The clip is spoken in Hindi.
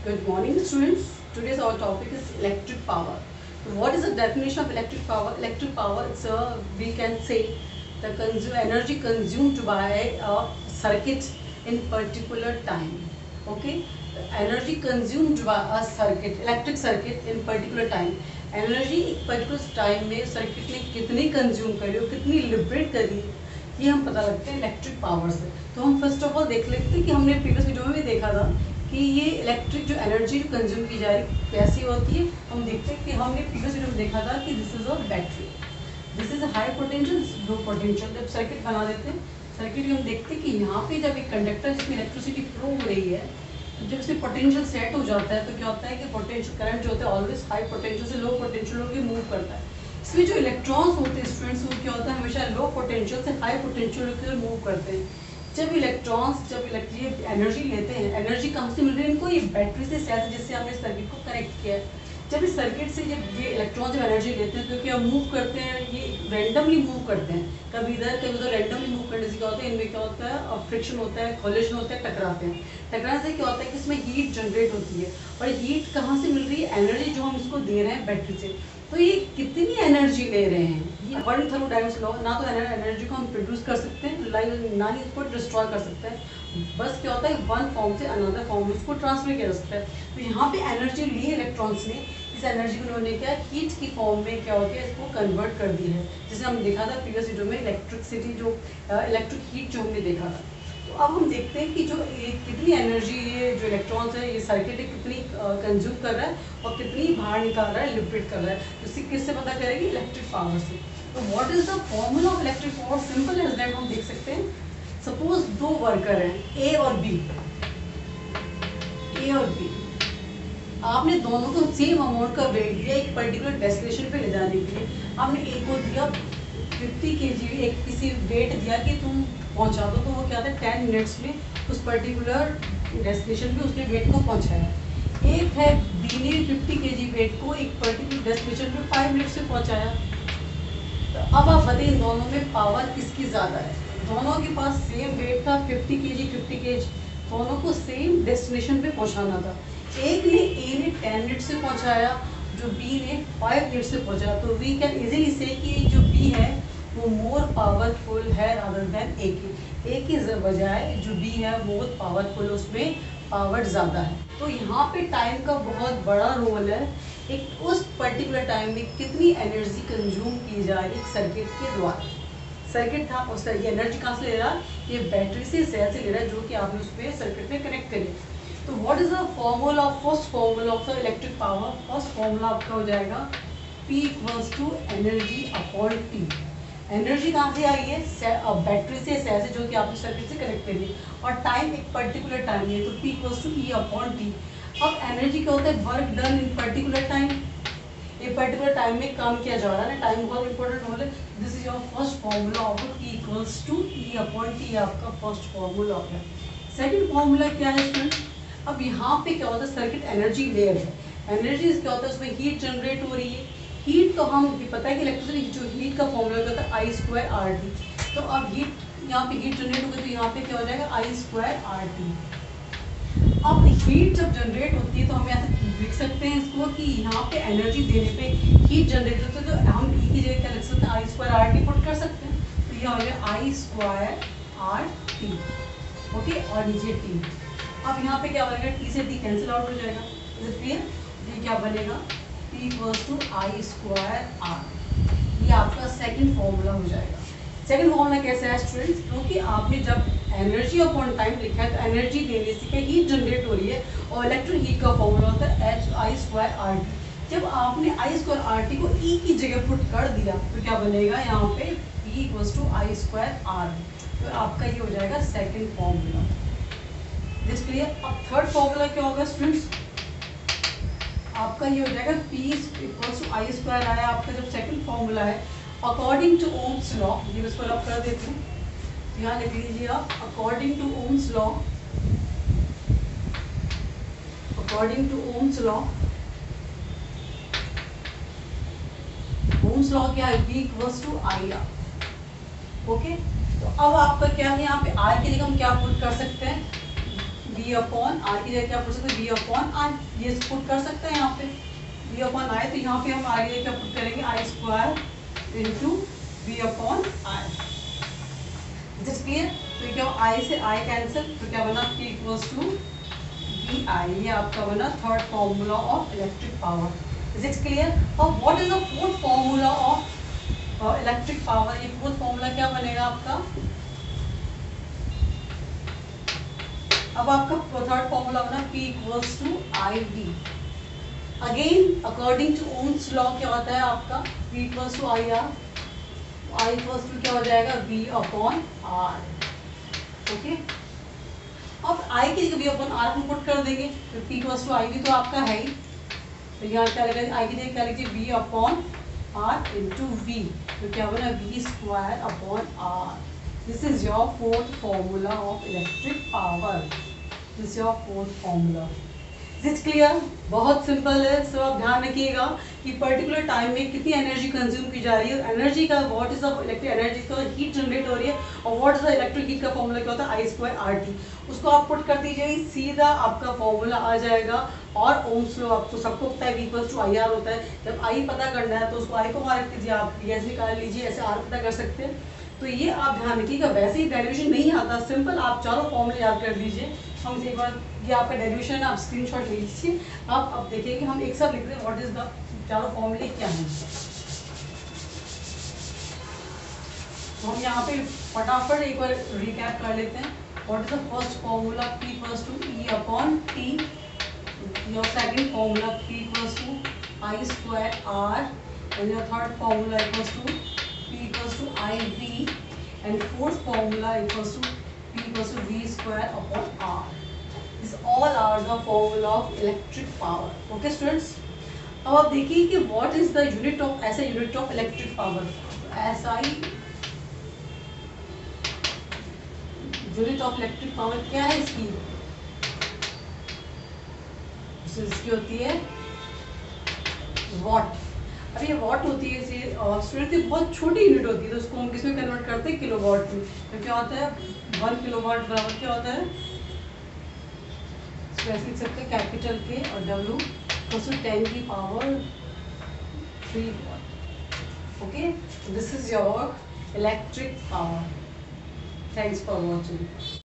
Good morning, students. Today's our topic is electric power. So what is the definition of electric power? Electric power, we can say the energy consumed by a circuit in particular time. Okay, the energy consumed by a circuit, electric circuit in particular time. Energy एक पर्टिकुलर टाइम में सर्किट ने कितनी कंज्यूम करी और कितनी लिबरेट करी, ये हम पता लगते हैं इलेक्ट्रिक पावर से। तो हम फर्स्ट ऑफ ऑल देख लेते हैं कि हमने प्रीवियस वीडियो में भी देखा था कि ये इलेक्ट्रिक जो एनर्जी कंज्यूम की जा रही कैसी होती है। हम देखते हैं कि हमने प्रीवियस वीडियो में देखा था कि this is a battery, this is high potential, low potential. जब सर्किट बना देते हैं, सर्किट में हम देखते हैं कि यहाँ पे जब एक कंडक्टर जिसमें इलेक्ट्रिसिटी फ्लो हो रही है, जब इसमें पोटेंशियल सेट हो जाता है तो क्या होता है कि पोटेंशियल करंट जो होता है ऑलवेज हाई पोटेंशियल से लो पोटेंशियल होकर मूव करता है। इसमें जो इलेक्ट्रॉन्स होते हैं स्टूडेंट्स, वो क्या होता है हमेशा लो पोटेंशियल से हाई पोटेंशियल होकर मूव करते हैं। जब इलेक्ट्रॉन्स जब इलेक्ट्रिक एनर्जी लेते हैं, एनर्जी कहाँ से मिल रही है इनको? ये बैटरी से सेल जिससे हमने सर्किट को कनेक्ट किया है। जब इस सर्किट से जब ये इलेक्ट्रॉन जब एनर्जी लेते हैं तो क्या मूव करते हैं, ये रैंडमली मूव करते हैं, कभी इधर कभी उधर रैंडमली मूव करने से क्या होता है, इनमें क्या होता है फ्रिक्शन होता है, कोलिजन होता है, टकराते हैं। टकराने से क्या होता है कि इसमें हीट जनरेट होती है, और हीट कहाँ से मिल रही है? एनर्जी जो हम इसको दे रहे हैं बैटरी से। तो ये कितनी एनर्जी ले रहे हैं, ये वन थर्मोडायनामिक्स लॉ, ना तो एनर्जी को हम प्रोड्यूस कर सकते हैं, ना ही इसको डिस्ट्रॉय कर सकते हैं। बस क्या होता है वन फॉर्म से अनदर फॉर्म में उसको ट्रांसफर किया जा सकता है। तो यहाँ पे एनर्जी ली इलेक्ट्रॉन्स ने, इस एनर्जी को उन्होंने क्या हीट की फॉर्म में क्या हो गया इसको कन्वर्ट कर दी है, जैसे हम देखा था प्रीवियस वीडियो में इलेक्ट्रिसिटी जो इलेक्ट्रिक हीट जो हमने देखा था। तो अब हम देखते हैं कि जो कितनी एनर्जी ये जो इलेक्ट्रॉन्स है ये सर्किट कितनी कंज्यूम कर रहा है और कितनी बाहर निकाल रहा है, लिबरेट कर रहा है। तो इससे किससे पता करेगी? इलेक्ट्रिक पावर से। तो what is the formula of electric power? Simple as that हम देख सकते हैं। सपोज दो वर्कर हैं ए और बी, ए और बी, आपने दोनों को सेम अमाउंट का वेट दिया एक पर्टिकुलर डेस्टिनेशन पे ले जाने के लिए। आपने ए को दिया 50 kg, एक किसी वेट दिया कि तुम पहुंचा दो, तो वो क्या था 10 मिनट्स में उस पर्टिकुलर डेस्टिनेशन पे उसने वेट को पहुंचाया। एक है बी ने 50 kg वेट को एक पर्टिकुलर डेस्टिनेशन पे 5 मिनट्स में पहुंचाया। तो अब आप बताइए दोनों में पावर किसकी ज़्यादा है? दोनों के पास सेम वेट था 50 kg 50 kg, दोनों को सेम डेस्टिनेशन पे पहुंचाना था। एक ने ए ने 10 मिनट से पहुंचाया, जो बी ने 5 मिनट से पहुंचाया। तो वी कैन इजीली से कि जो बी है वो मोर पावरफुल है रादर देन ए की बजाय जो बी है वो बहुत पावरफुल, उसमें पावर ज़्यादा है। तो यहाँ पे टाइम का बहुत बड़ा रोल है, एक उस पर्टिकुलर टाइम में कितनी एनर्जी कंज्यूम की जा रही है सर्किट के द्वारा। सर्किट था उस ये एनर्जी कहाँ से ले रहा है? ये बैटरी से सेल से ले रहा है, जो कि आपने उस पर सर्किट में कनेक्ट करी। तो what is the formula, first formula of the electric power? First formula आपका हो जाएगा P equals to energy upon T. Energy कहाँ से आई है? बैटरी से सेल से, जो कि आपने सर्किट से कनेक्ट करी, और टाइम एक पर्टिकुलर टाइम है, तो P equals to E upon T. अब एनर्जी क्या होता है? Work done in particular time, एक पर्टिकुलर टाइम में काम किया जा रहा है ना, टाइम बहुत इंपॉर्टेंट रोल है। This is your first formula of P equals to E upon T, आपका फर्स्ट फॉर्मूला हो गया। सेकंड फॉर्मूला क्या है स्टूडेंट? अब यहाँ पे क्या होता है, सर्किट एनर्जी लेयर है, एनर्जी क्या होता है उसमें हीट जनरेट हो रही है। हीट तो हम पता है कि इलेक्ट्रिसिटी जो हीट का फॉर्मूला होता है आई स्क्वायर आर टी। तो अब हीट यहाँ पे हीट जनरेट होगी तो यहाँ पे क्या हो जाएगा आई स्क्वायर आर टी। अब हीट जब जनरेट होती है तो हम ऐसे लिख सकते हैं इसको कि यहाँ पे एनर्जी देने पे हीट जनरेट होती है, तो हम ई की जगह क्या लिख सकते हैं? आई स्क्वायर आर टी पुट कर सकते हैं। तो यह हो जाएगा आई स्क्वायर आर टी, ओके, और नीचे टी। अब यहाँ पे क्या बनेगा? टी से टी कैंसिल आउट हो जाएगा, इज इट क्लियर? ये क्या बनेगा? P equals to I square R. ये आपका सेकंड फॉर्मूला हो जाएगा। सेकंड फॉर्मूला कैसे है स्टूडेंट्स? क्योंकि आपने जब एनर्जी अपॉन टाइम लिखा है तो एनर्जी देने से क्या हीट जनरेट हो रही है, और इलेक्ट्रिक हीट का फॉर्मूला होता है H I square R T. जब आपने आई स्क्वायर आर टी को ई की जगह पुट कर दिया तो क्या बनेगा यहाँ पे? P equals to I square R. तो आपका ये हो जाएगा सेकेंड फॉर्मूला। This clear? अब थर्ड फॉर्मूला क्या होगा स्टूडेंट्स? आपका ये हो जाएगा P equals to I square आया आपका जब सेकंड फॉर्मूला है, अकॉर्डिंग टू ओम्स लॉ। ये इसको आप कर देते हैं, यहाँ लिख लीजिए आप according to Ohm's law, according to Ohm's law. Ohm's law क्या है? V equals to I R, okay. तो अब आपका क्या है यहाँ पे R के लिए हम क्या पुट कर सकते हैं? V V अपॉन आर की जगह क्या पूछ सकते हैं, V अपॉन आर, ये पुट कर सकते हैं यहाँ पे V अपॉन आई, तो यहाँ पे हम आर की जगह क्या पुट करेंगे, I square into V upon R. Is it clear? तो क्या आई से आई कैंसिल, तो क्या बना P equals to V I, ये आपका बना third formula of electric power. Is it clear? और what is the fourth formula of electric power? ये फोर्थ फॉर्मूला क्या बनेगा आपका, अब आपका थर्ड फॉर्मूला बना P equals to I V. Again according to Ohm's law क्या होता है आपका, P equals to I R, I equals to क्या हो जाएगा, V अपॉन आर। ओके, अब आई की जगह V अपॉन आर हम पुट कर देंगे, तो P equals to I V तो आपका है ही, तो यहाँ क्या लगेगा, आई की जगह क्या लिखिए, V upon R into V, तो क्या बना V square upon R. This is your fourth formula of electric power, this is your fourth formula. Is clear? बहुत सिंपल है। सो आप ध्यान रखिएगा कि पर्टिकुलर टाइम में कितनी एनर्जी कंज्यूम की जा रही है, एनर्जी का what is the electric energy, तो हीट जनरेट हो रही है, और what is the electric heat का फॉर्मूला क्या होता है, आई स्क्वायर आर टी। उसको आप पुट कर दीजिए, सीधा आपका फॉर्मूला आ जाएगा। और ओम्स लॉ आपको सबको पता है, V equals to I R होता है। जब आई पता करना है तो उसको आई को मार्क कीजिए, आप ऐसे निकाल लीजिए, ऐसे आर पता कर सकते हैं। तो ये आप ध्यान रखिएगा, वैसे ही डेरिवेशन नहीं आता, सिंपल आप चारों फॉर्मूले याद कर लीजिए। हम एक बार, ये आपका डेरिवेशन है, आप स्क्रीनशॉट ले लीजिए। आप अब देखिए कि हम एक साथ लिख रहे हैं, व्हाट इज द चारों फॉर्मूले क्या हैं। तो हम यहाँ पे फटाफट एक बार रिकैप कर लेते हैं। What is the first formula, P equals to E upon T। Your second formula P equals to I square R, and your third formula equals to P equals to I V, and fourth formula equals to P equals to V square upon R. These all are the formula of electric power. Okay, students? अब आप देखिए कि what is the unit of, ऐसा unit of electric power, SI unit of electric power क्या है इसकी, इसकी होती है watt। अब ये वॉट होती है, स्टूडेंट की बहुत छोटी यूनिट होती है, तो उसको हम किसमें कन्वर्ट करते हैं, किलोवाट में। तो क्या होता है, 1 किलोवाट बराबर क्या होता है, इसको ऐसे लिख सकते हैं, कैपिटल के और W तो 10 की power 3 watt. Okay, this is your electric power. Thanks for watching.